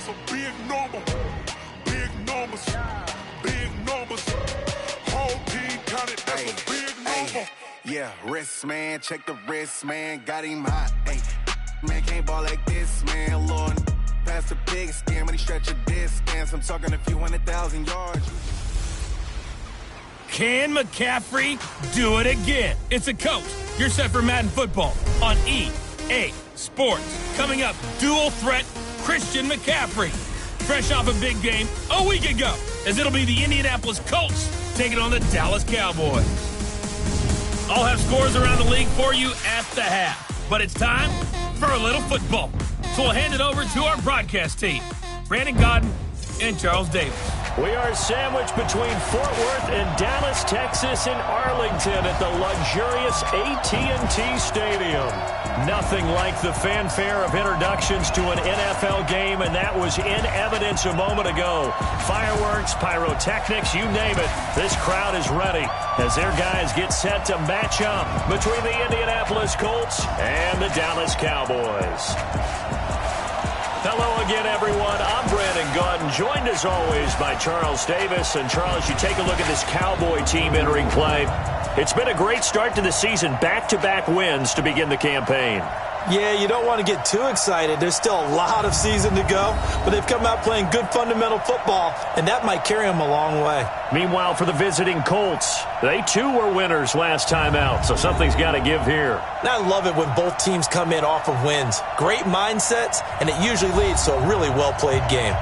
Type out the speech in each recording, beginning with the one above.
a big number. Big numbers. Big numbers. Whole team counted, that's a big number. Yeah, wrist, man. Check the wrist, man. Got him hot. Ay, man, can't ball like this, man. Lord, past the big skin when he stretch a distance. I'm talking a few 100,000 yards. Can McCaffrey do it again? It's a Coach. You're set for Madden Football on EA Sports. Coming up, dual threat Christian McCaffrey. Fresh off a big game a week ago, as it'll be the Indianapolis Colts taking on the Dallas Cowboys. I'll have scores around the league for you at the half. But it's time for a little football. So we'll hand it over to our broadcast team, Brandon Godden and Charles Davis. We are sandwiched between Fort Worth and Dallas, Texas, and Arlington at the luxurious AT&T Stadium. Nothing like the fanfare of introductions to an NFL game, and that was in evidence a moment ago. Fireworks, pyrotechnics, you name it. This crowd is ready as their guys get set to match up between the Indianapolis Colts and the Dallas Cowboys. Hello again, everyone. I'm Brandon Godden, joined as always by Charles Davis. And Charles, you take a look at this Cowboy team entering play. It's been a great start to the season, back-to-back wins to begin the campaign. Yeah, you don't want to get too excited. There's still a lot of season to go, but they've come out playing good fundamental football, and that might carry them a long way. Meanwhile, for the visiting Colts, they too were winners last time out, so something's got to give here. And I love it when both teams come in off of wins. Great mindsets, and it usually leads to a really well-played game.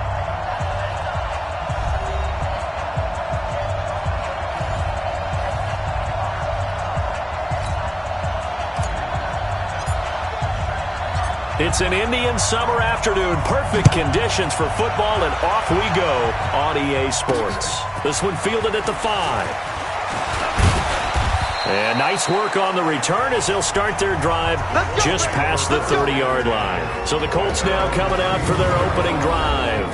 It's an Indian summer afternoon. Perfect conditions for football, and off we go on EA Sports. This one fielded at the 5. And nice work on the return as they'll start their drive just past the 30-yard line. So the Colts now coming out for their opening drive.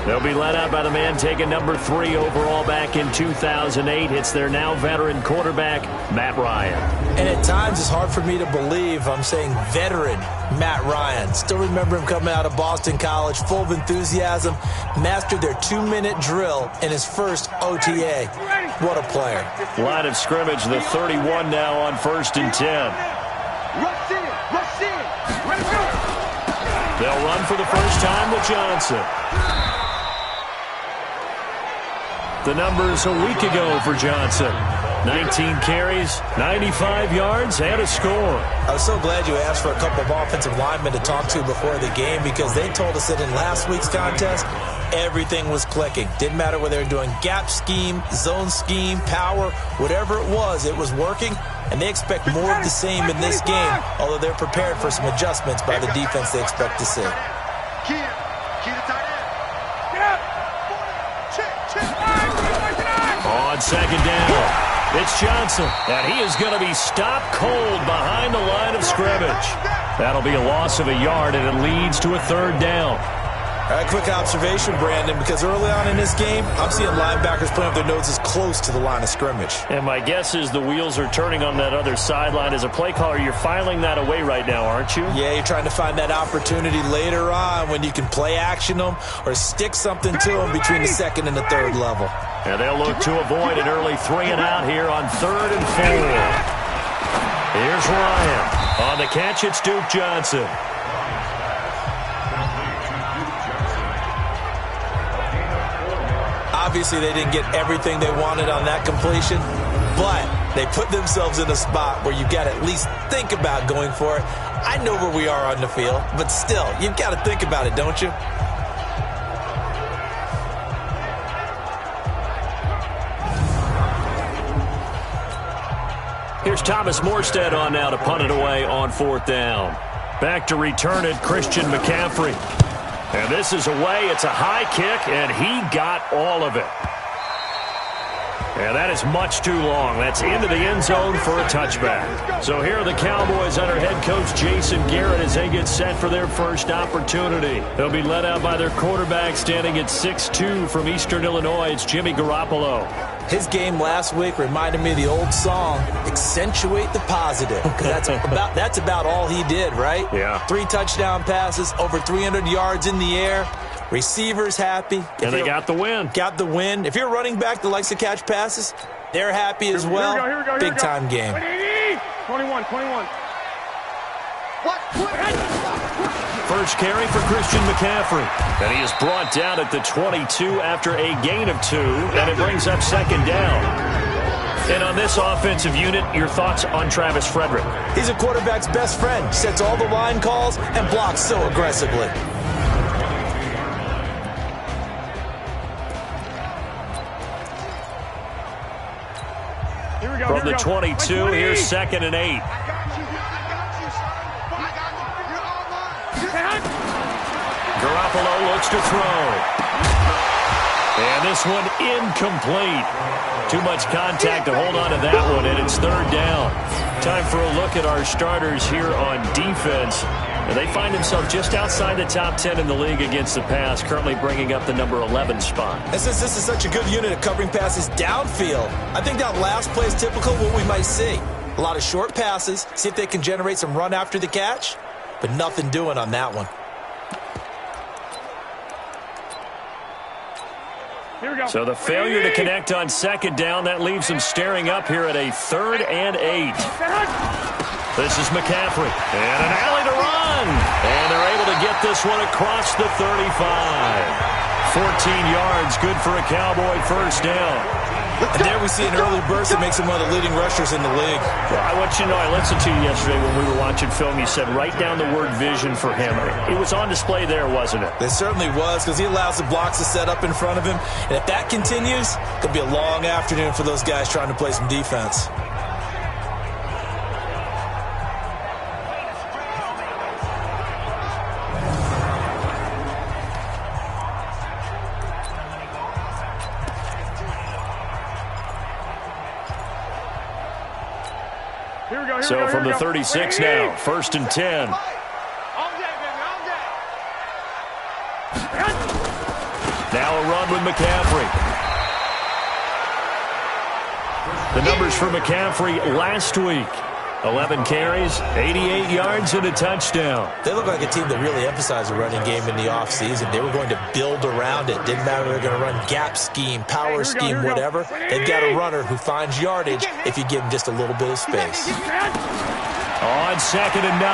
They'll be led out by the man taking number 3 overall back in 2008. It's their now veteran quarterback, Matt Ryan. And at times it's hard for me to believe I'm saying veteran Matt Ryan. Still remember him coming out of Boston College, full of enthusiasm, mastered their 2-minute drill in his first OTA. What a player. Line of scrimmage, the 31 now on 1st and 10. They'll run for the first time with Johnson. The numbers a week ago for Johnson. 19 carries, 95 yards, and a score. I was so glad you asked for a couple of offensive linemen to talk to before the game, because they told us that in last week's contest, everything was clicking. Didn't matter whether they were doing gap scheme, zone scheme, power, whatever it was working, and they expect more of the same in this game, although they're prepared for some adjustments by the defense they expect to see. On second down, it's Johnson, and he is going to be stopped cold behind the line of scrimmage. That'll be a loss of a yard, and it leads to a 3rd down. All right, quick observation, Brandon, because early on in this game, I'm seeing linebackers putting up their noses close to the line of scrimmage. And my guess is the wheels are turning on that other sideline. As a play caller, you're filing that away right now, aren't you? Yeah, you're trying to find that opportunity later on when you can play action them or stick something to them between the 2nd and the 3rd level. And they'll look to avoid an early 3 and out here on 3rd and 4. Here's Ryan. On the catch, it's Duke Johnson. Obviously, they didn't get everything they wanted on that completion, but they put themselves in a spot where you've got to at least think about going for it. I know where we are on the field, but still, you've got to think about it, don't you? Here's Thomas Morstead on now to punt it away on 4th down. Back to return it, Christian McCaffrey. And this is away. It's a high kick, and he got all of it. And that is much too long. That's into the end zone for a touchback. So here are the Cowboys under head coach Jason Garrett as they get set for their first opportunity. They'll be led out by their quarterback standing at 6'2" from Eastern Illinois. It's Jimmy Garoppolo. His game last week reminded me of the old song, accentuate the positive, because that's about all he did, right? Yeah. 3 touchdown passes, over 300 yards in the air. Receivers happy. And they got the win. Got the win. If you're running back that likes to catch passes, they're happy as well. Big-time game. 21. First carry for Christian McCaffrey. And he is brought down at the 22 after a gain of 2, and it brings up second down. And on this offensive unit, your thoughts on Travis Frederick? He's a quarterback's best friend. Sets all the line calls and blocks so aggressively. From the 22, here's 2nd and 8. Garoppolo looks to throw. And this one incomplete. Too much contact to hold on to that one, and it's 3rd down. Time for a look at our starters here on defense. And they find themselves just outside the top 10 in the league against the pass, currently bringing up the number 11 spot. And since this is such a good unit of covering passes downfield, I think that last play is typical of what we might see. A lot of short passes, see if they can generate some run after the catch, but nothing doing on that one. So the failure to connect on 2nd down, that leaves them staring up here at a 3rd and 8. This is McCaffrey. And an alley to run. And they're able to get this one across the 35. 14 yards, good for a Cowboy first down. And there we see an early burst that makes him one of the leading rushers in the league. Well, I want you to know, I listened to you yesterday when we were watching film. You said write down the word vision for him. It was on display there, wasn't it? It certainly was, because he allows the blocks to set up in front of him. And if that continues, it could be a long afternoon for those guys trying to play some defense. So from the 36 now, 1st and 10. Now a run with McCaffrey. The numbers for McCaffrey last week. 11 carries, 88 yards, and a touchdown. They look like a team that really emphasized the running game in the offseason. They were going to build around it. Didn't matter if they're going to run gap scheme, power scheme, whatever. They've got a runner who finds yardage if you give him just a little bit of space. On 2nd and 9,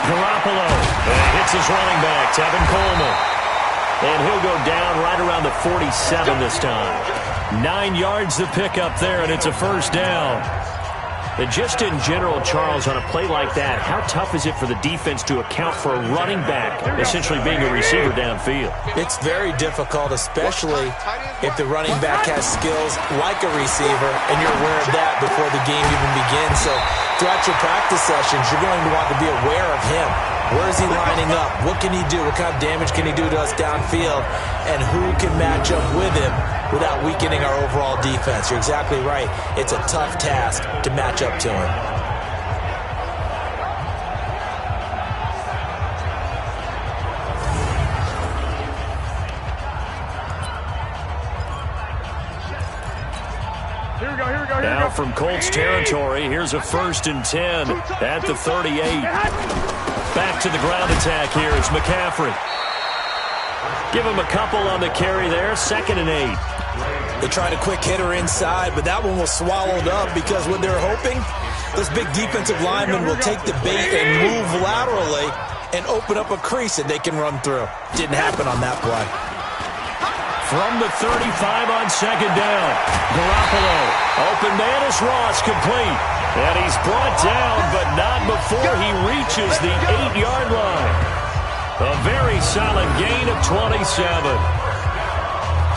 Garoppolo hits his running back, Tevin Coleman. And he'll go down right around the 47 this time. 9 yards to pick up there, and it's a first down. And just in general, Charles, on a play like that, how tough is it for the defense to account for a running back essentially being a receiver downfield? It's very difficult, especially if the running back has skills like a receiver, and you're aware of that before the game even begins. So throughout your practice sessions, you're going to want to be aware of him. Where is he lining up? What can he do? What kind of damage can he do to us downfield? And who can match up with him without weakening our overall defense? You're exactly right. It's a tough task to match up to him. Now from Colts territory, here's a 1st and 10 at the 38. Back to the ground attack here. It's McCaffrey. Give him a couple on the carry there. 2nd and 8. They tried a quick hitter inside, but that one was swallowed up because what they're hoping, those big defensive linemen will take the bait and move laterally and open up a crease that they can run through. Didn't happen on that play. From the 35 on 2nd down, Garoppolo. Open man is Ross, complete. And he's brought down, but not before he reaches the 8-yard line. A very solid gain of 27.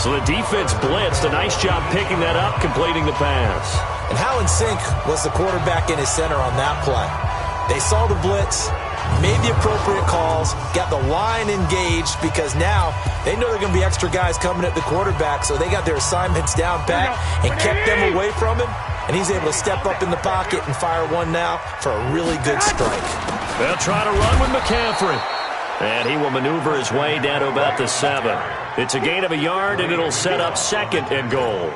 So the defense blitzed. A nice job picking that up, completing the pass. And how in sync was the quarterback in his center on that play? They saw the blitz, made the appropriate calls, got the line engaged, because now they know there are going to be extra guys coming at the quarterback, so they got their assignments down pat and kept them away from him, and he's able to step up in the pocket and fire one now for a really good strike. They'll try to run with McCaffrey, and he will maneuver his way down to about the 7. It's a gain of a yard, and it'll set up 2nd and goal.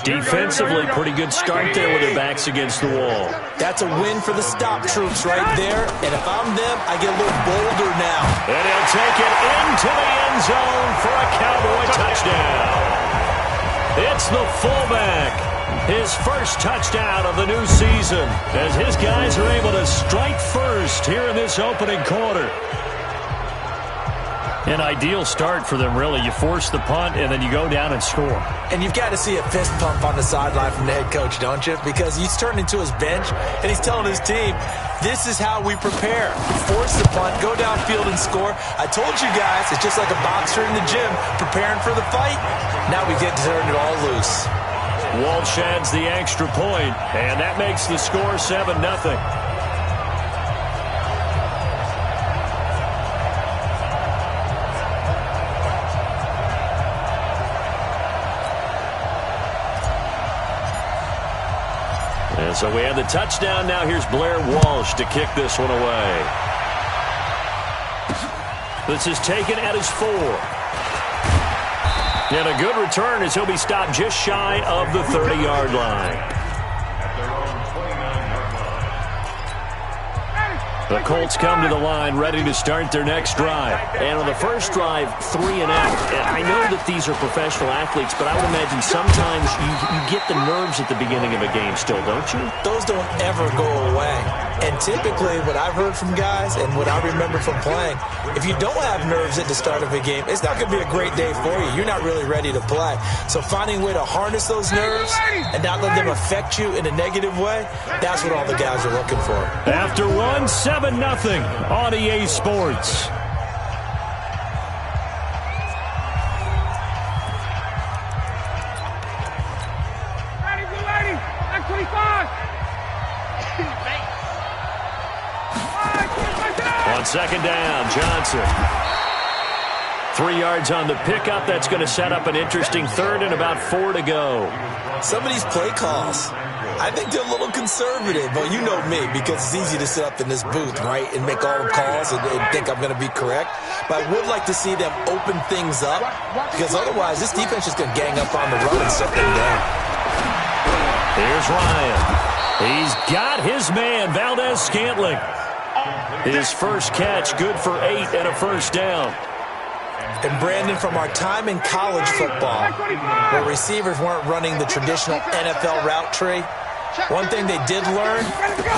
Defensively, pretty good start there with their backs against the wall. That's a win for the stop troops right there. And if I'm them, I get a little bolder now. And he'll take it into the end zone for a Cowboy touchdown. It's the fullback. His first touchdown of the new season as his guys are able to strike first here in this opening quarter. An ideal start for them, really. You force the punt, and then you go down and score. And you've got to see a fist pump on the sideline from the head coach, don't you? Because he's turned into his bench, and he's telling his team, this is how we prepare. Force the punt, go downfield and score. I told you guys, it's just like a boxer in the gym preparing for the fight. Now we get to turn it all loose. Walsh adds the extra point, and that makes the score 7-0. And so we have the touchdown. Now here's Blair Walsh to kick this one away. This is taken at his 4. And a good return as he'll be stopped just shy of the 30-yard line. The Colts come to the line ready to start their next drive. And on the first drive, 3 and out. And I know that these are professional athletes, but I would imagine sometimes you get the nerves at the beginning of a game still, don't you? Those don't ever go away. And typically what I've heard from guys and what I remember from playing, if you don't have nerves at the start of a game, it's not going to be a great day for you. You're not really ready to play. So finding a way to harness those nerves and not let them affect you in a negative way, that's what all the guys are looking for. After 7-0 on EA Sports. On second down, Johnson. 3 yards on the pickup. That's going to set up an interesting third and about 4 to go. Some of these play calls, I think they're a little conservative, but you know me, because it's easy to sit up in this booth, right, and make all the calls and think I'm going to be correct. But I would like to see them open things up, because otherwise this defense is going to gang up on the run and shut them down. Here's Ryan. He's got his man, Valdez-Scantling. His first catch, good for 8 and a first down. And Brandon, from our time in college football, where receivers weren't running the traditional NFL route tree, one thing they did learn,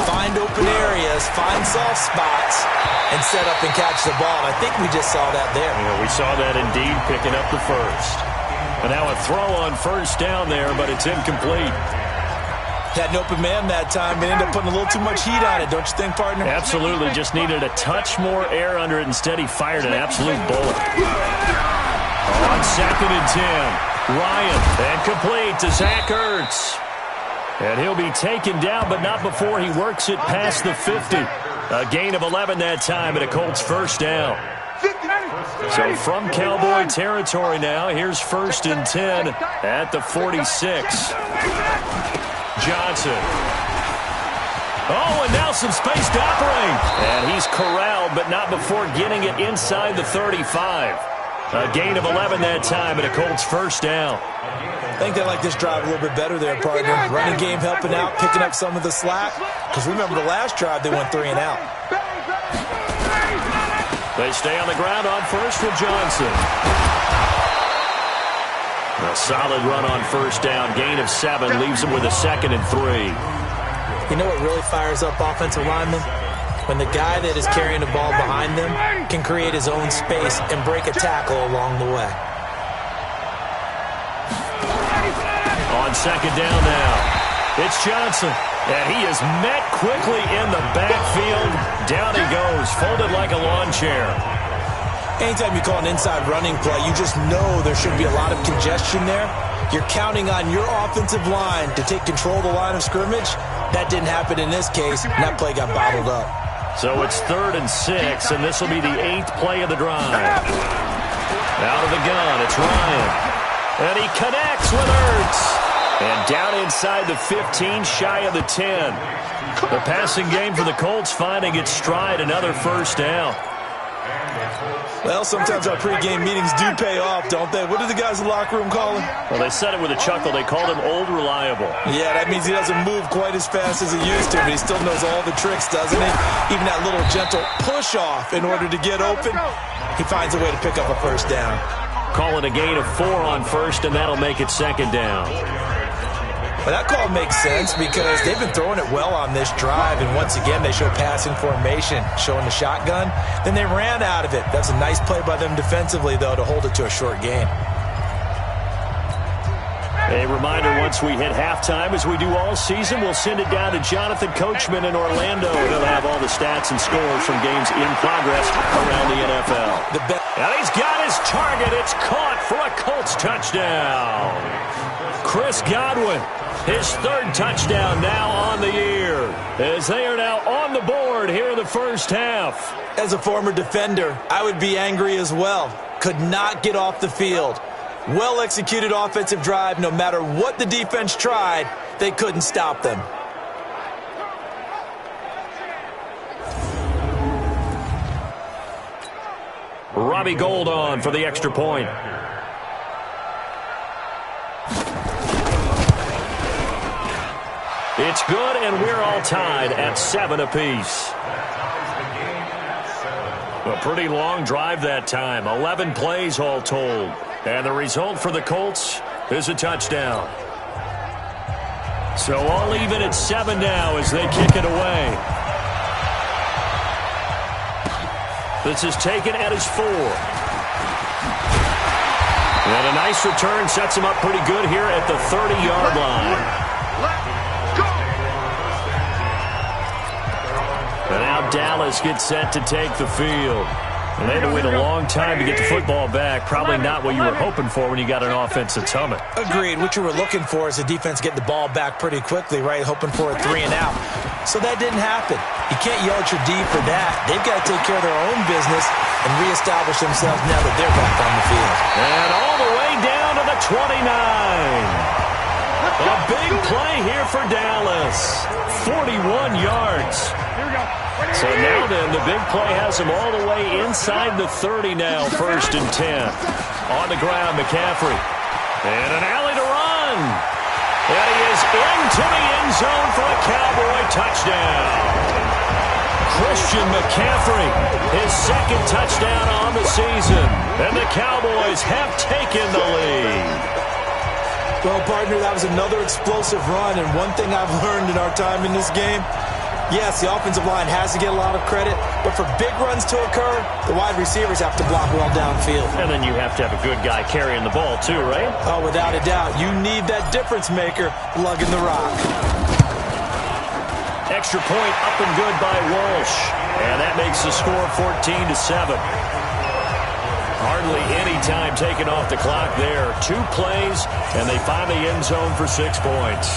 find open areas, find soft spots, and set up and catch the ball. And I think we just saw that there. Yeah, we saw that indeed, picking up the first. And now a throw on first down there, but it's incomplete. Had an open man that time, but ended up putting a little too much heat on it, don't you think, partner? Absolutely. Just needed a touch more air under it. Instead, he fired an absolute bullet. On 2nd and 10, Ryan, and complete to Zach Ertz. And he'll be taken down, but not before he works it past the 50. A gain of 11 that time, and a Colts first down. So from Cowboy territory now, here's 1st and 10 at the 46. Johnson. Oh, and now some space to operate. And he's corralled, but not before getting it inside the 35. A gain of 11 that time, and a Colts first down. I think they like this drive a little bit better there, partner. Running game helping out, picking up some of the slack. Because remember the last drive, they went 3 and out. They stay on the ground on first with Johnson. A solid run on first down. Gain of 7 leaves them with a 2nd and 3. You know what really fires up offensive linemen? When the guy that is carrying the ball behind them can create his own space and break a tackle along the way. On second down now, it's Johnson. And he is met quickly in the backfield. Down he goes, folded like a lawn chair. Anytime you call an inside running play, you just know there should be a lot of congestion there. You're counting on your offensive line to take control of the line of scrimmage. That didn't happen in this case, and that play got bottled up. So it's 3rd and 6, and this will be the 8th play of the drive. Out of the gun, it's Ryan. And he connects with Ertz. And down inside the 15, shy of the 10. The passing game for the Colts finding its stride, another first down. Well, sometimes our pregame meetings do pay off, don't they? What do the guys in the locker room call him? Well, they said it with a chuckle. They called him Old Reliable. Yeah, that means he doesn't move quite as fast as he used to, but he still knows all the tricks, doesn't he? Even that little gentle push-off in order to get open, he finds a way to pick up a first down. Call it a gain of 4 on first, and that'll make it second down. But that call makes sense because they've been throwing it well on this drive, and once again they show passing formation, showing the shotgun. Then they ran out of it. That's a nice play by them defensively, though, to hold it to a short gain. A reminder, once we hit halftime, as we do all season, we'll send it down to Jonathan Coachman in Orlando. He'll have all the stats and scores from games in progress around the NFL. And he's got his target. It's caught for a Colts touchdown. Chris Godwin, his 3rd touchdown now on the year, as they are now on the board here in the first half. As a former defender, I would be angry as well. Could not get off the field. Well-executed offensive drive. No matter what the defense tried, they couldn't stop them. Robbie Gould on for the extra point. It's good, and we're all tied at 7 apiece. A pretty long drive that time. 11 plays all told. And the result for the Colts is a touchdown. So all even at 7 now as they kick it away. This is taken at his 4. And a nice return sets him up pretty good here at the 30-yard line. And now Dallas gets set to take the field. And they had to wait a long time to get the football back. Probably not what you were hoping for when you got an offense that's humming. Agreed. What you were looking for is the defense getting the ball back pretty quickly, right? Hoping for a 3 and out. So that didn't happen. You can't yell at your D for that. They've got to take care of their own business and reestablish themselves now that they're back on the field. And all the way down to the 29. A big play here for Dallas. 41 yards. So now then, the big play has him all the way inside the 30 now, 1st and 10. On the ground, McCaffrey. And an alley to run. And he is into the end zone for a Cowboy touchdown. Christian McCaffrey, his 2nd touchdown on the season. And the Cowboys have taken the lead. Well, partner, that was another explosive run, and one thing I've learned in our time in this game, yes, the offensive line has to get a lot of credit, but for big runs to occur, the wide receivers have to block well downfield. And then you have to have a good guy carrying the ball too, right? Oh, without a doubt. You need that difference maker lugging the rock. Extra point up and good by Walsh. And that makes the score 14-7. Hardly any time taken off the clock there. 2 plays, and they find the end zone for 6 points.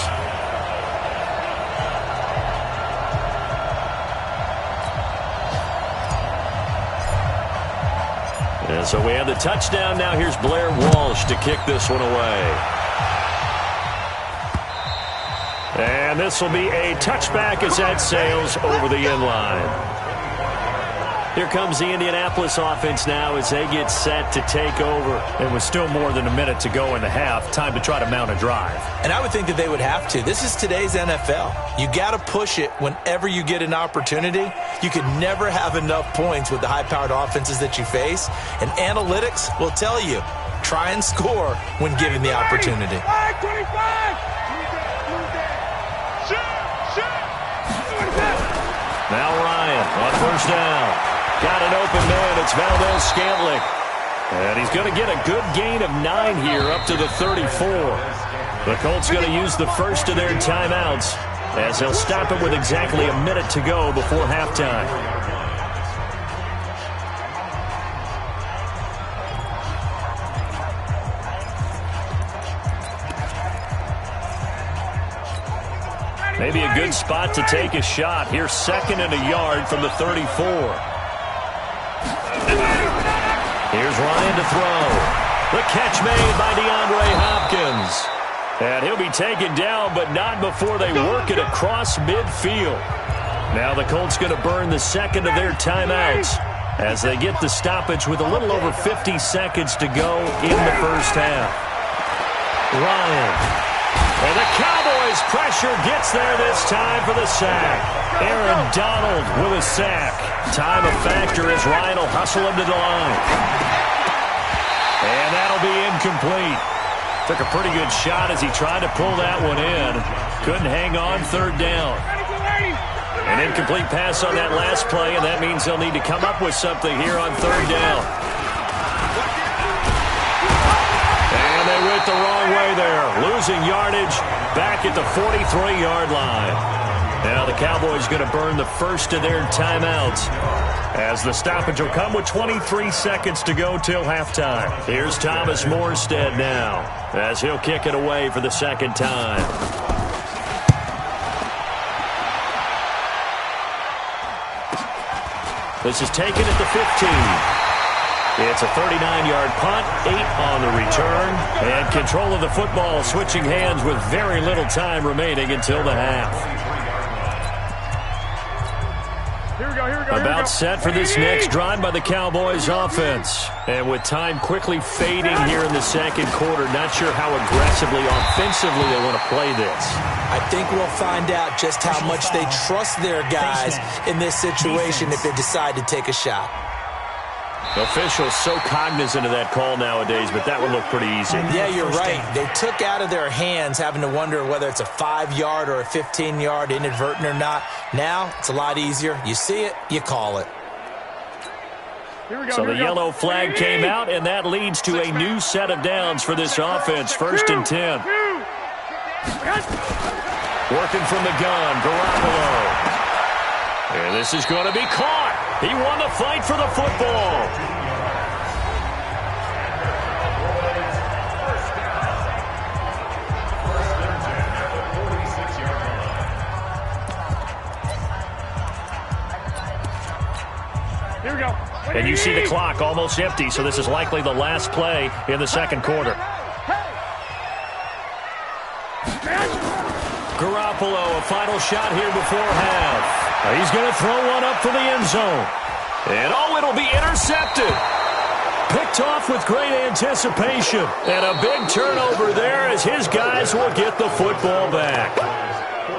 And so we have the touchdown. Now here's Blair Walsh to kick this one away. And this will be a touchback as that sails over the end line. Here comes the Indianapolis offense now as they get set to take over. And with still more than a minute to go in the half, time to try to mount a drive. And I would think that they would have to. This is today's NFL. You got to push it whenever you get an opportunity. You can never have enough points with the high-powered offenses that you face. And analytics will tell you, try and score when given the opportunity. Now Ryan on 1st down. Got an open man. It's Valdez-Scantling. And he's going to get a good gain of 9 here up to the 34. The Colts going to use the first of their timeouts as they'll stop it with exactly a minute to go before halftime. Maybe a good spot to take a shot. Here's 2nd and a yard from the 34. Here's Ryan to throw. The catch made by DeAndre Hopkins. And he'll be taken down, but not before they work it across midfield. Now the Colts going to burn the 2nd of their timeouts as they get the stoppage with a little over 50 seconds to go in the first half. Ryan. And the Cowboys pressure gets there this time for the sack. Aaron Donald with a sack. Time a factor as Ryan will hustle him to the line. And that'll be incomplete. Took a pretty good shot as he tried to pull that one in. Couldn't hang on third down. An incomplete pass on that last play, and that means they'll need to come up with something here on third down. And they went the wrong way there. Losing yardage back at the 43-yard line. Now the Cowboys going to burn the first of their timeouts, as the stoppage will come with 23 seconds to go till halftime. Here's Thomas Morstead now, as he'll kick it away for the second time. This is taken at the 15. It's a 39-yard punt, 8 on the return, and control of the football switching hands with very little time remaining until the half. About set for this next drive by the Cowboys offense. And with time quickly fading here in the second quarter, not sure how aggressively, offensively they want to play this. I think we'll find out just how much they trust their guys in this situation if they decide to take a shot. Officials so cognizant of that call nowadays, but that would look pretty easy. Yeah, you're right. They took out of their hands having to wonder whether it's a 5-yard or a 15-yard inadvertent or not. Now, it's a lot easier. You see it, you call it. So the yellow flag came out, and that leads to a new set of downs for this offense. 1st and 10. Working from the gun, Garoppolo. And this is going to be caught. He won the fight for the football. Here we go. And you see the clock almost empty, so this is likely the last play in the second quarter. Garoppolo, a final shot here before half. He's going to throw one up for the end zone. And it'll be intercepted. Picked off with great anticipation. And a big turnover there as his guys will get the football back.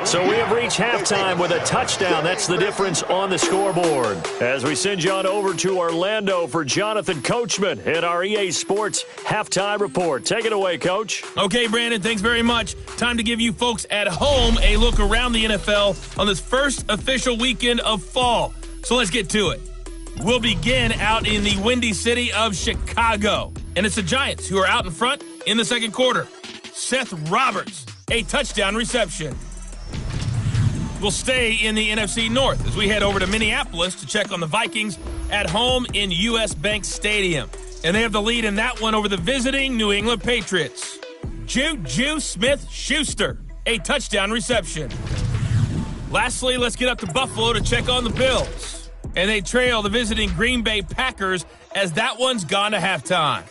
So we have reached halftime with a touchdown. That's the difference on the scoreboard. As we send you on over to Orlando for Jonathan Coachman at our EA Sports Halftime Report. Take it away, Coach. Okay, Brandon, thanks very much. Time to give you folks at home a look around the NFL on this first official weekend of fall. So let's get to it. We'll begin out in the windy city of Chicago. And it's the Giants who are out in front in the second quarter. Seth Roberts, a touchdown reception. We'll stay in the NFC North as we head over to Minneapolis to check on the Vikings at home in U.S. Bank Stadium. And they have the lead in that one over the visiting New England Patriots. Juju Smith-Schuster, a touchdown reception. Lastly, let's get up to Buffalo to check on the Bills. And they trail the visiting Green Bay Packers as that one's gone to halftime.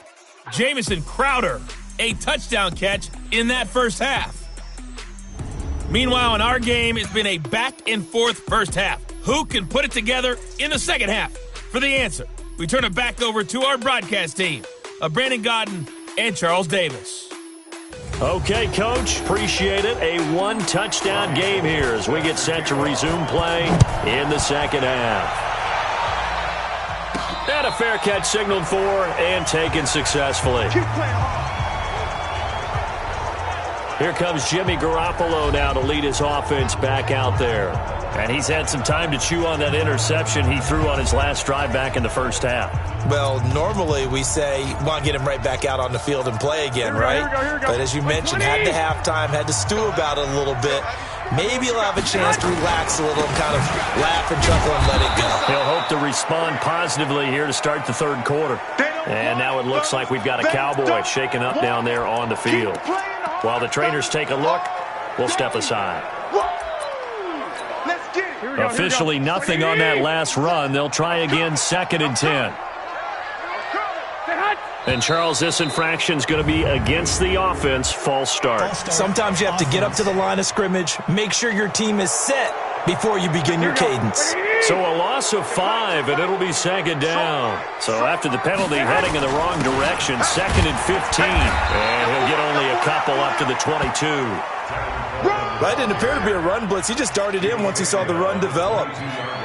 Jamison Crowder, a touchdown catch in that first half. Meanwhile, in our game, it's been a back-and-forth first half. Who can put it together in the second half? For the answer, we turn it back over to our broadcast team of Brandon Godden and Charles Davis. Okay, Coach, appreciate it. A one-touchdown game here as we get set to resume play in the second half. And a fair catch signaled for and taken successfully. Here comes Jimmy Garoppolo now to lead his offense back out there. And he's had some time to chew on that interception he threw on his last drive back in the first half. Well, normally we say, want to get him right back out on the field and play again, right? Here we go. But as you mentioned, had the halftime, had to stew about it a little bit. Maybe he'll have a chance to relax a little and kind of laugh and chuckle and let it go. He'll hope to respond positively here to start the third quarter. And now it looks like we've got a Cowboy shaken up down there on the field. While the trainers take a look, we'll step aside. Officially nothing on that last run. They'll try again 2nd and 10. And Charles, this infraction's going to be against the offense. False start. Sometimes you have to get up to the line of scrimmage, make sure your team is set before you begin your cadence. So a loss of 5, and it'll be second down. So after the penalty, heading in the wrong direction, second and 15. And he'll get only a couple up to the 22. Right, didn't appear to be a run blitz. He just darted in once he saw the run develop.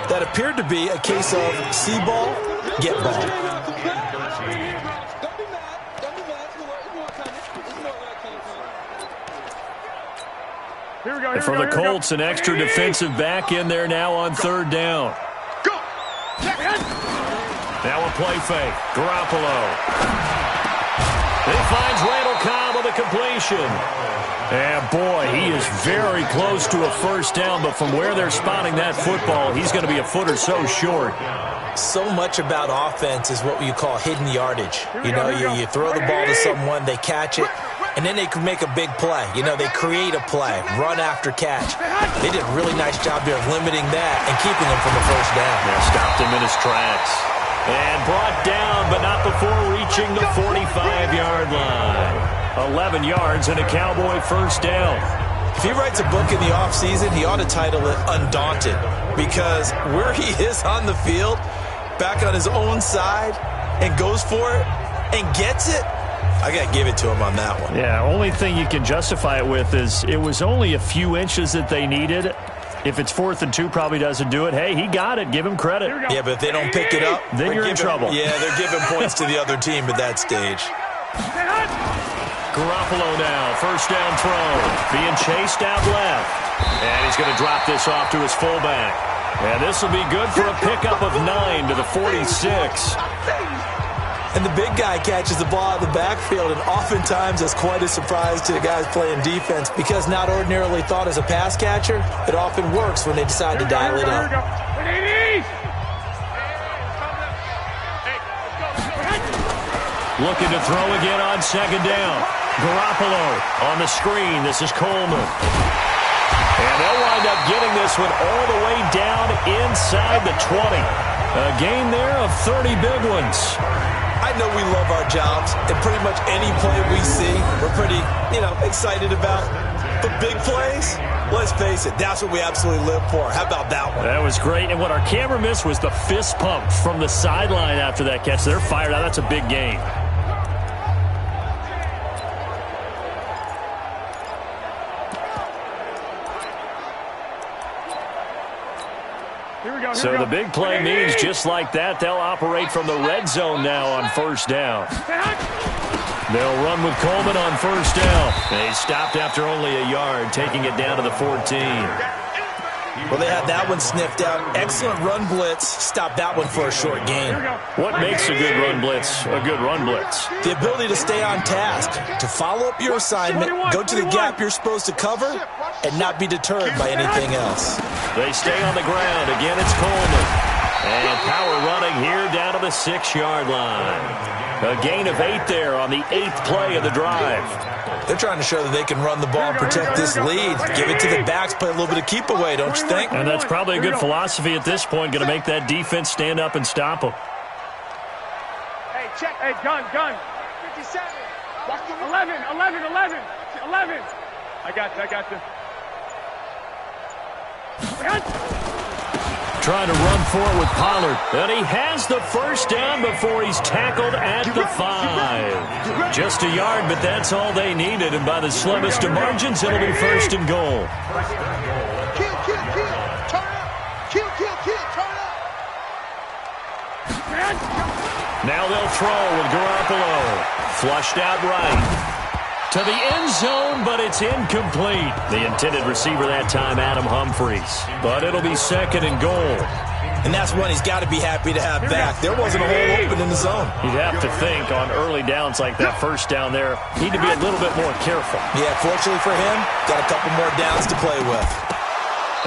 That appeared to be a case of see ball, get ball. And for the Colts, an extra defensive back in there now on third down. Now a play fake. Garoppolo. He finds Randall Cobb with a completion. And boy, he is very close to a first down, but from where they're spotting that football, he's going to be a foot or so short. So much about offense is what you call hidden yardage. You throw the ball to someone, they catch it, and then they can make a big play. They create a play, run after catch. They did a really nice job there of limiting that and keeping him from the first down. Yeah, stopped him in his tracks. And brought down, but not before reaching the 45-yard line. 11 yards and a Cowboy first down. If he writes a book in the offseason, he ought to title it Undaunted, because where he is on the field, back on his own side, and goes for it and gets it, I got to give it to him on that one. Yeah, only thing you can justify it with is it was only a few inches that they needed. If it's 4th and 2, probably doesn't do it. Hey, he got it. Give him credit. Yeah, but if they don't pick it up, then you're in trouble. They're giving points to the other team at that stage. Garoppolo now, first down throw, being chased out left. And he's going to drop this off to his fullback. And this will be good for a pickup of 9 to the 46. And the big guy catches the ball out of the backfield, and oftentimes that's quite a surprise to the guys playing defense, because not ordinarily thought as a pass catcher, it often works when they decide to dial it up. Looking to throw again on second down. Garoppolo on the screen. This is Coleman. And they'll wind up getting this one all the way down inside the 20. A gain there of 30 big ones. I know we love our jobs, and pretty much any play we see, we're pretty, excited about. But big plays, let's face it, that's what we absolutely live for. How about that one? That was great, and what our camera missed was the fist pump from the sideline after that catch. They're fired out. That's a big gain. So the big play means just like that, they'll operate from the red zone now on first down. They'll run with Coleman on first down. They stopped after only a yard, taking it down to the 14. Well, they had that one sniffed out. Excellent run blitz. Stopped that one for a short gain. What makes a good run blitz a good run blitz? The ability to stay on task, to follow up your assignment, go to the gap you're supposed to cover, and not be deterred by anything else. They stay on the ground. Again, it's Coleman. And power running here down to the 6-yard line. A gain of 8 there on the 8th play of the drive. They're trying to show that they can run the ball and protect this lead. Give it to the backs, play a little bit of keep away, don't you think? And that's probably a good philosophy at this point, going to make that defense stand up and stop them. Hey, check. Hey, gun. 57. 11. I got you. Trying to run for it with Pollard. And he has the first down before he's tackled at the 5. Just a yard, but that's all they needed. And by the slimmest of margins, it'll be first and goal. Kill. Turn up. Kill. Turn up. Now they'll throw with Garoppolo. Flushed out right. To the end zone, but it's incomplete. The intended receiver that time, Adam Humphries. But it'll be second and goal. And that's one he's got to be happy to have back. There wasn't a hole open in the zone. You'd have to think on early downs like that first down there, need to be a little bit more careful. Yeah, fortunately for him, got a couple more downs to play with.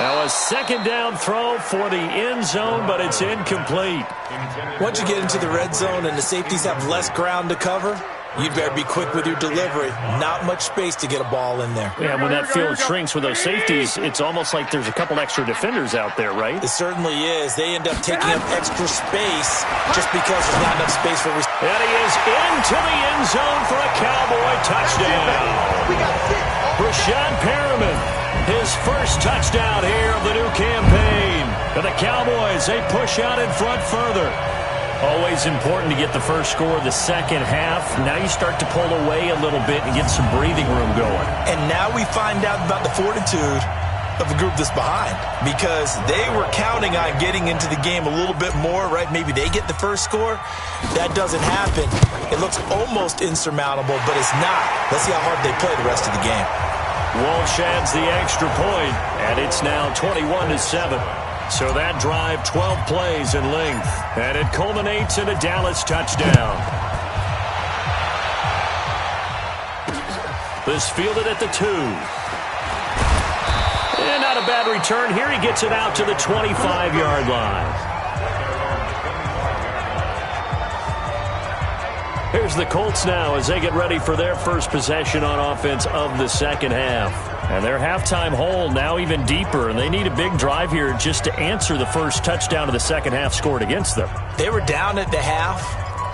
Now a second down throw for the end zone, but it's incomplete. Once you get into the red zone and the safeties have less ground to cover, you'd better be quick with your delivery. Not much space to get a ball in there. Yeah, when that field shrinks with those safeties, it's almost like there's a couple extra defenders out there, right? It certainly is. They end up taking up extra space just because there's not enough space for receivers. And he is into the end zone for a Cowboy touchdown. Rashad Perriman, his first touchdown here of the new campaign. And the Cowboys, they push out in front further. Always important to get the first score of the second half. Now you start to pull away a little bit and get some breathing room going. And now we find out about the fortitude of the group that's behind, because they were counting on getting into the game a little bit more, right? Maybe they get the first score. That doesn't happen. It looks almost insurmountable, but it's not. Let's see how hard they play the rest of the game. Walsh adds the extra point, and it's now 21-7. So that drive, 12 plays in length, and it culminates in a Dallas touchdown. This fielded at the 2. And not a bad return here. He gets it out to the 25-yard line. Here's the Colts now as they get ready for their first possession on offense of the second half. And their halftime hole now even deeper, and they need a big drive here just to answer the first touchdown of the second half scored against them. They were down at the half.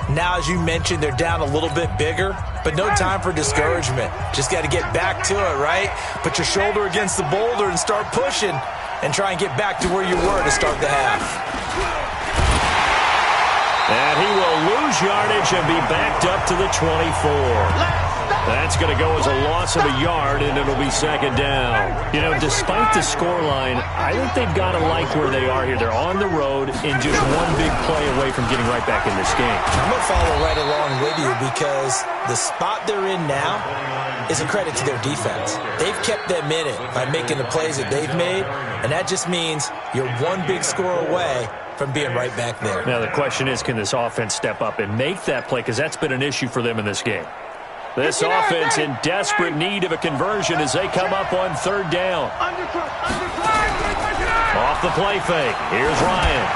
Now, as you mentioned, they're down a little bit bigger, but no time for discouragement. Just got to get back to it, right? Put your shoulder against the boulder and start pushing and try and get back to where you were to start the half. And he will lose yardage and be backed up to the 24. That's going to go as a loss of a yard, and it'll be second down. You know, despite the scoreline, I think they've got to like where they are here. They're on the road and just one big play away from getting right back in this game. I'm going to follow right along with you, because the spot they're in now is a credit to their defense. They've kept them in it by making the plays that they've made, and that just means you're one big score away from being right back there. Now, the question is, can this offense step up and make that play? Because that's been an issue for them in this game. This offense in desperate need of a conversion as they come up on third down. Off the play fake. Here's Ryan.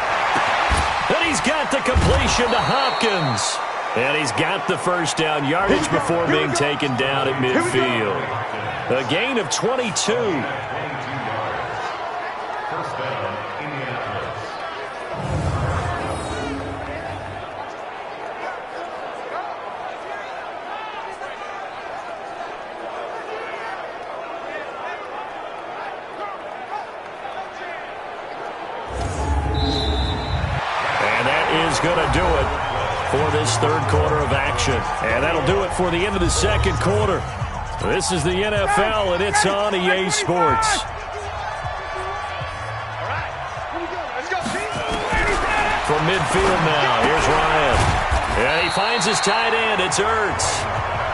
And he's got the completion to Hopkins. And he's got the first down yardage before being taken down at midfield. A gain of 22. Going to do it for this third quarter of action. And that'll do it for the end of the second quarter. This is the NFL, and it's on EA Sports. From midfield now, here's Ryan. And he finds his tight end. It's Ertz.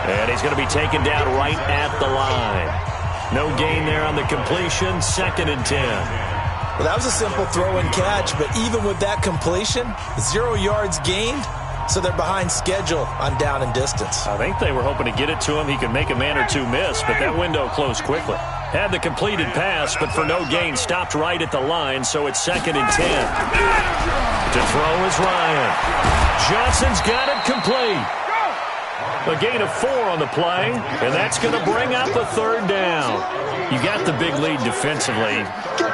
And he's going to be taken down right at the line. No gain there on the completion. 2nd and 10. Well, that was a simple throw and catch, but even with that completion, 0 yards gained, so they're behind schedule on down and distance. I think they were hoping to get it to him. He could make a man or two miss, but that window closed quickly. Had the completed pass, but for no gain, stopped right at the line, so it's 2nd and 10. To throw is Ryan. Johnson's got it complete. A gain of 4 on the play, and that's going to bring out the third down. You got the big lead defensively,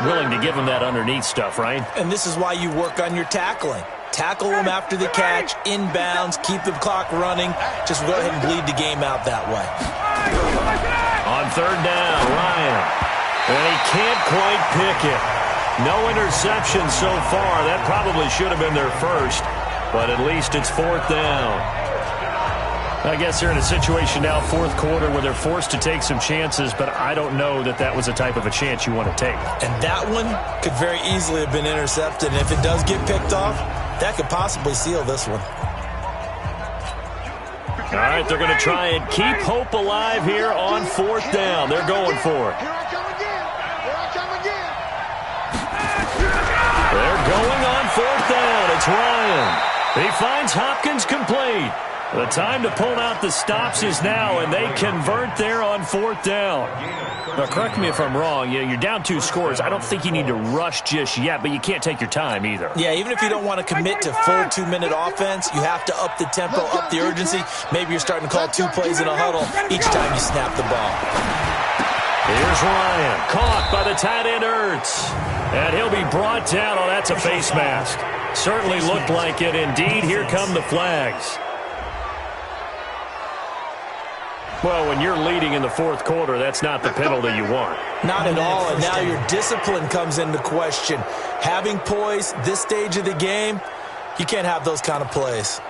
willing to give them that underneath stuff, right? And this is why you work on your tackling. Tackle them after the catch, inbounds, keep the clock running. Just go ahead and bleed the game out that way. On third down, Ryan. And he can't quite pick it. No interception so far. That probably should have been their first, but at least it's 4th down. I guess they're in a situation now, fourth quarter, where they're forced to take some chances, but I don't know that that was the type of a chance you want to take. And that one could very easily have been intercepted, and if it does get picked off, that could possibly seal this one. All right, they're going to try and keep hope alive here on 4th down. They're going for it. Here I come again. Here I come again. They're going on 4th down. It's Ryan. He finds Hopkins complete. The time to pull out the stops is now, and they convert there on 4th down. Now, correct me if I'm wrong. You're down 2 scores. I don't think you need to rush just yet, but you can't take your time either. Yeah, even if you don't want to commit to full 2-minute offense, you have to up the tempo, up the urgency. Maybe you're starting to call 2 plays in a huddle each time you snap the ball. Here's Ryan, caught by the tight end Ertz. And he'll be brought down. Oh, that's a face mask. Certainly looked like it. Indeed, here come the flags. Well, when you're leading in the fourth quarter, that's not the penalty you want. Not at all, and now your discipline comes into question. Having poise this stage of the game, you can't have those kind of plays.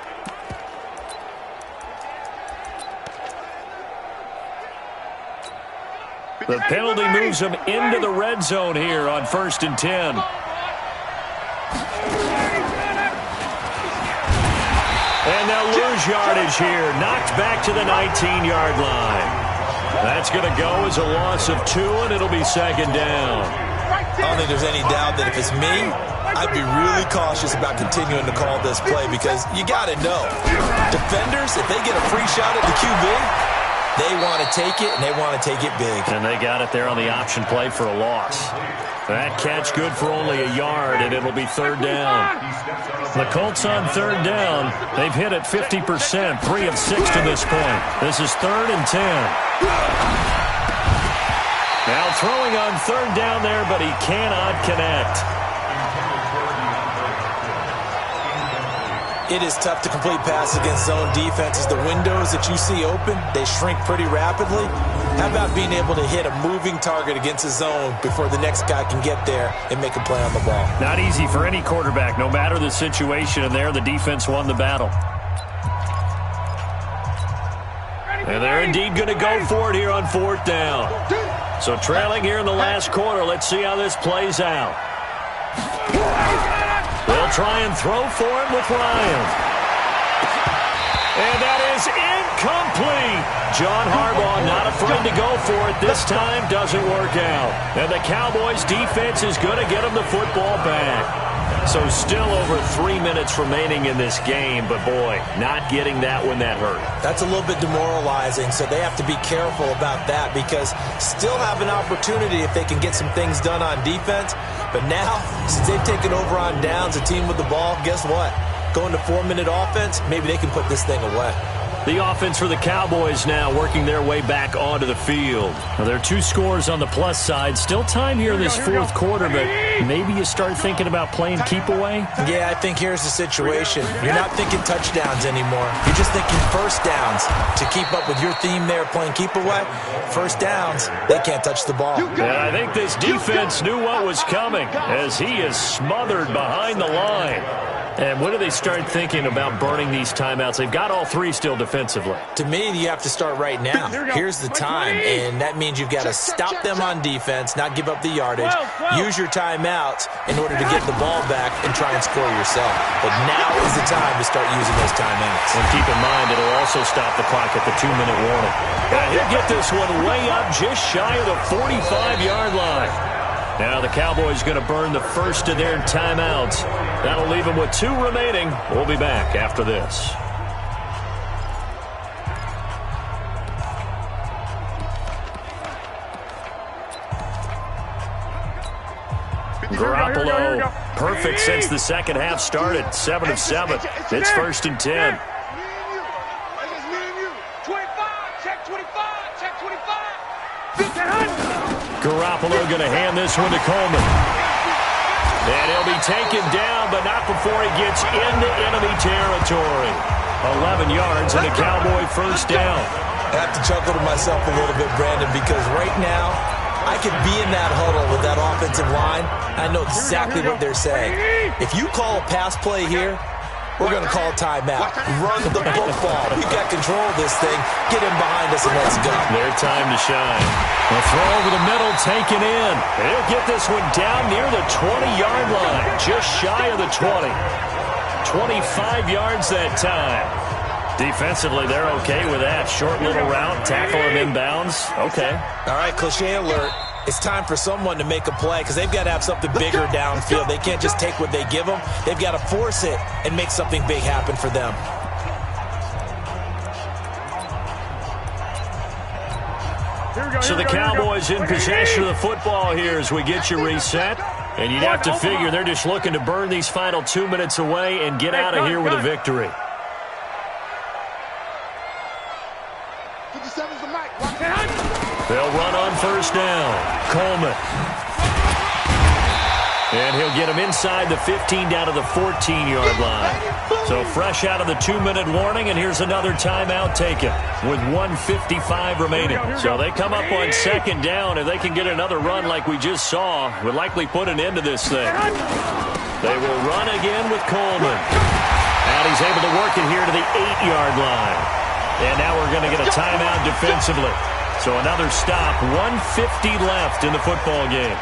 The penalty moves them into the red zone here on 1st and 10. And they'll lose yardage here. Knocked back to the 19-yard line. That's going to go as a loss of 2, and it'll be 2nd down. I don't think there's any doubt that if it's me, I'd be really cautious about continuing to call this play because you got to know. Defenders, if they get a free shot at the QB, they want to take it, and they want to take it big. And they got it there on the option play for a loss. That catch good for only a yard, and it'll be 3rd down. The Colts on 3rd down. They've hit it 50%, 3 of 6 to this point. This is 3rd and 10. Now throwing on 3rd down there, but he cannot connect. It is tough to complete passes against zone defenses. The windows that you see open, they shrink pretty rapidly. How about being able to hit a moving target against a zone before the next guy can get there and make a play on the ball? Not easy for any quarterback, no matter the situation. And there, the defense won the battle. And they're indeed going to go for it here on 4th down. So trailing here in the last quarter. Let's see how this plays out. They'll try and throw for him with Ryan. And that is incomplete. John Harbaugh not afraid to go for it. This time doesn't work out. And the Cowboys defense is going to get him the football back. So still over 3 minutes remaining in this game. But, boy, not getting that when that hurt. That's a little bit demoralizing, so they have to be careful about that because still have an opportunity if they can get some things done on defense. But now, since they've taken over on downs, a team with the ball, guess what? Going to 4-minute offense, maybe they can put this thing away. The offense for the Cowboys now working their way back onto the field. Well, there are 2 scores on the plus side. Still time here in this fourth quarter, but maybe you start thinking about playing keep away? Yeah, I think here's the situation. You're not thinking touchdowns anymore. You're just thinking first downs. To keep up with your theme there, playing keep away, first downs, they can't touch the ball. And I think this defense knew what was coming as he is smothered behind the line. And when do they start thinking about burning these timeouts? They've got all 3 still defensively. To me, you have to start right now. Here's the time, and that means you've got to stop them on defense, not give up the yardage, use your timeouts in order to get the ball back and try and score yourself. But now is the time to start using those timeouts. And keep in mind, it'll also stop the clock at the 2-minute warning. He'll get this one way up just shy of the 45-yard line. Now the Cowboys going to burn the first of their timeouts. That'll leave them with 2 remaining. We'll be back after this. Garoppolo, perfect since the second half started. 7 of 7. It's 1st and 10. Garoppolo going to hand this one to Coleman. And he'll be taken down, but not before he gets into enemy territory. 11 yards and a Cowboy first down. I have to chuckle to myself a little bit, Brandon, because right now I could be in that huddle with that offensive line. I know exactly what they're saying. If you call a pass play here, we're going to call timeout. Run the football. We've got control of this thing. Get him behind us and let's go. Their time to shine. A throw over the middle, taken in. He'll get this one down near the 20-yard line. Just shy of the 20. 25 yards that time. Defensively, they're okay with that. Short little route, tackle him inbounds. Okay. All right, cliche alert. It's time for someone to make a play because they've got to have something bigger downfield. They can't just take what they give them. They've got to force it and make something big happen for them. So the Cowboys in possession of the football here as we get you reset. And you'd have to figure they're just looking to burn these final 2 minutes away and get out of here with a victory. They'll run on first down. Coleman. And he'll get him inside the 15 down to the 14-yard line. So fresh out of the 2-minute warning, and here's another timeout taken with 1:55 remaining. So they come up on second down, and they can get another run like we just saw. Would likely put an end to this thing. They will run again with Coleman. And he's able to work it here to the 8-yard line. And now we're going to get a timeout defensively. So another stop, 1:50 left in the football game.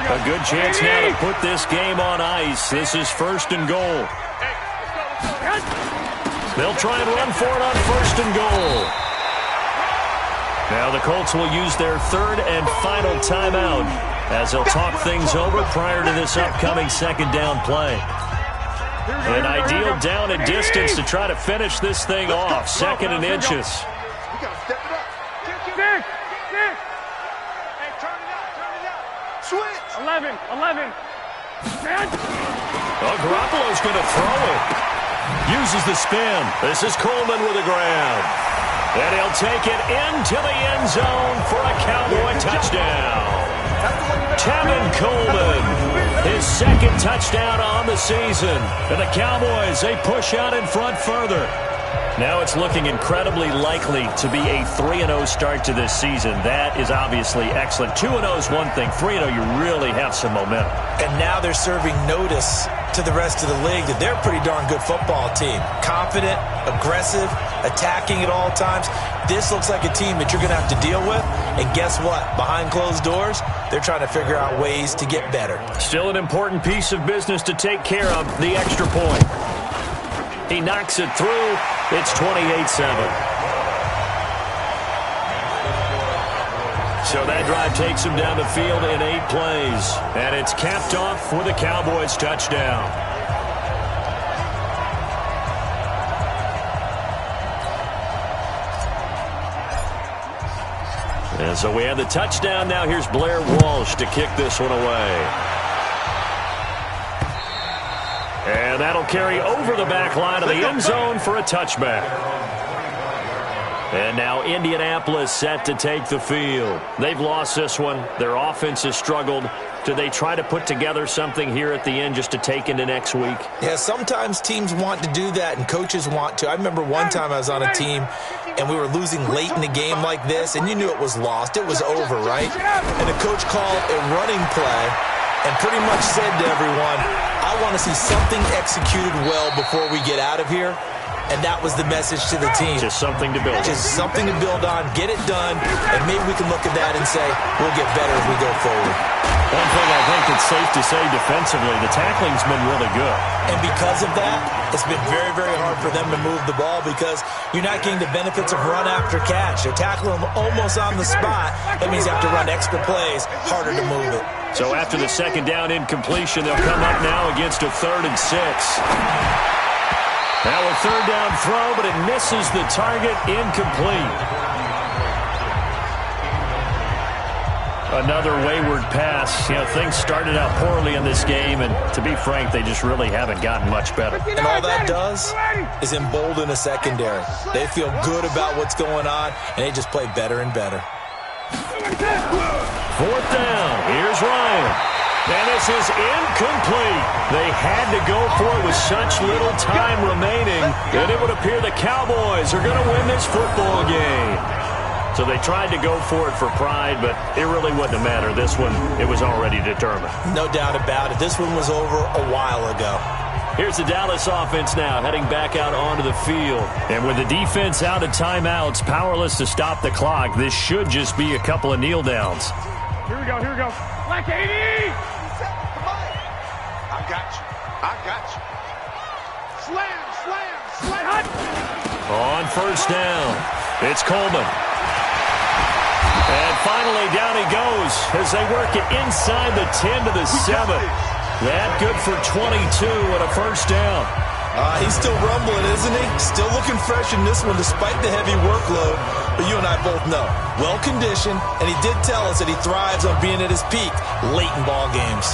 A good chance now to put this game on ice. This is 1st and goal. They'll try and run for it on 1st and goal. Now the Colts will use their 3rd and final timeout as they'll talk things over prior to this upcoming 2nd down play. An ideal down and distance to try to finish this thing off. 2nd and inches. We got to step it up. Dick. Hey, turn it out. Switch. 11. Garoppolo's going to throw it. Uses the spin. This is Coleman with a grab. And he'll take it into the end zone for a Cowboy touchdown. Tevin Coleman, his 2nd touchdown on the season. And the Cowboys, they push out in front further. Now it's looking incredibly likely to be a 3-0 start to this season. That is obviously excellent. 2-0 is one thing. 3-0, you really have some momentum. And now they're serving notice to the rest of the league that they're a pretty darn good football team. Confident, aggressive, attacking at all times. This looks like a team that you're going to have to deal with. And guess what? Behind closed doors, they're trying to figure out ways to get better. Still an important piece of business to take care of, the extra point. He knocks it through. It's 28-7. So that drive takes him down the field in 8 plays. And it's capped off with a Cowboys touchdown. And so we have the touchdown. Now here's Blair Walsh to kick this one away. And that'll carry over the back line of the end zone for a touchback. And now Indianapolis set to take the field. They've lost this one. Their offense has struggled. Do they try to put together something here at the end just to take into next week? Yeah, sometimes teams want to do that and coaches want to. I remember one time I was on a team and we were losing late in the game like this, and you knew it was lost. It was over, right? And the coach called a running play and pretty much said to everyone, I want to see something executed well before we get out of here. And that was the message to the team. Just something to build on. Just something to build on, get it done, and maybe we can look at that and say, we'll get better as we go forward. One thing I think it's safe to say defensively, the tackling's been really good. And because of that, it's been very, very hard for them to move the ball because you're not getting the benefits of run after catch. They're tackling them almost on the spot. That means you have to run extra plays, harder to move it. So after the 2nd down incompletion, they'll come up now against a 3rd and 6. Now a 3rd down throw, but it misses the target, incomplete. Another wayward pass. You know, things started out poorly in this game, and to be frank, they just really haven't gotten much better. And all that does is embolden a secondary. They feel good about what's going on, and they just play better and better. 4th down. Here's Ryan. And this is incomplete. They had to go for it with such little time remaining, and it would appear the Cowboys are going to win this football game. So they tried to go for it for pride, but it really wouldn't have mattered. This one, it was already determined. No doubt about it. This one was over a while ago. Here's the Dallas offense now, heading back out onto the field. And with the defense out of timeouts, powerless to stop the clock, this should just be a couple of kneel downs. Here we go. Black 80! I got you. Slam. On 1st down, it's Coleman. And finally, down he goes as they work it inside the 10 to the 7. That good for 22 and a 1st down. He's still rumbling, isn't he? Still looking fresh in this one despite the heavy workload. But you and I both know, well-conditioned, and he did tell us that he thrives on being at his peak late in ball games.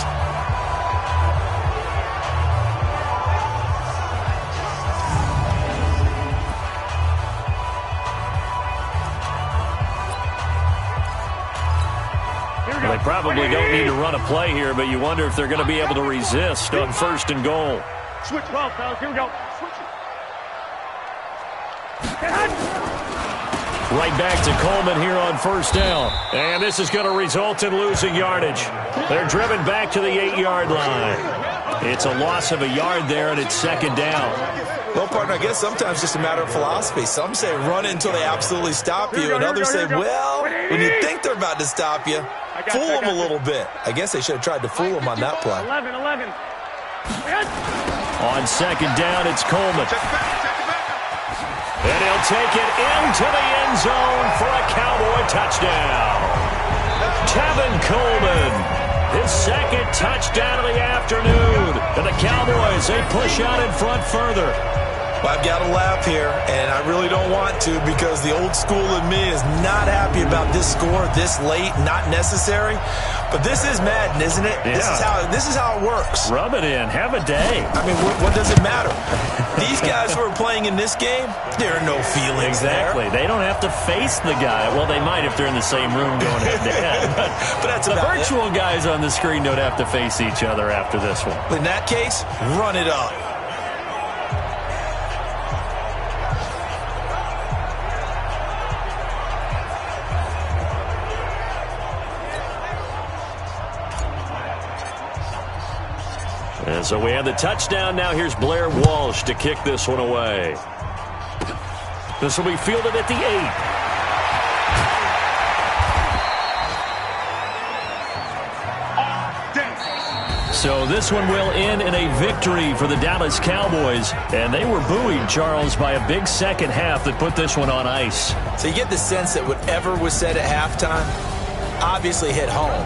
They probably don't need to run a play here, but you wonder if they're going to be able to resist on 1st and goal. Switch 12, fellas. Here we go. Switch it. Right back to Coleman here on 1st down. And this is going to result in losing yardage. They're driven back to the 8-yard line. It's a loss of a yard there, and it's 2nd down. Well, partner, I guess sometimes it's just a matter of philosophy. Some say run until they absolutely stop you, and others say, well, when you think they're about to stop you, fool them a little bit. I guess they should have tried to fool them on that play. 11. On 2nd down, it's Coleman. And he'll take it into the end zone for a Cowboy touchdown. Tevin Coleman, his 2nd touchdown of the afternoon. And the Cowboys, they push out in front further. Well, I've got to laugh here, and I really don't want to because the old school in me is not happy about this score this late, not necessary. But this is Madden, isn't it? Yeah. This is how it works. Rub it in. Have a day. I mean, what does it matter? These guys who are playing in this game, there are no feelings Exactly. there. They don't have to face the guy. Well, they might if they're in the same room going head-to-head. But that's the about virtual guys on the screen don't have to face each other after this one. In that case, run it up. And so we have the touchdown. Now here's Blair Walsh to kick this one away. This will be fielded at the 8. So this one will end in a victory for the Dallas Cowboys. And they were buoyed, Charles, by a big second half that put this one on ice. So you get the sense that whatever was said at halftime obviously hit home.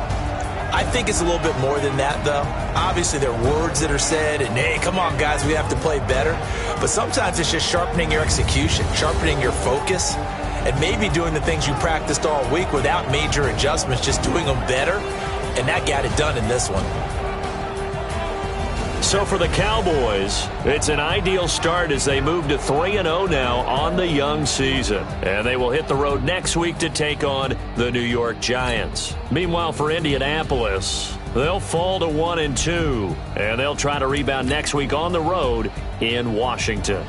I think it's a little bit more than that, though. Obviously, there are words that are said, and, hey, come on, guys, we have to play better. But sometimes it's just sharpening your execution, sharpening your focus, and maybe doing the things you practiced all week without major adjustments, just doing them better. And that got it done in this one. So for the Cowboys, it's an ideal start as they move to 3-0 now on the young season. And they will hit the road next week to take on the New York Giants. Meanwhile, for Indianapolis, they'll fall to 1-2. And they'll try to rebound next week on the road in Washington.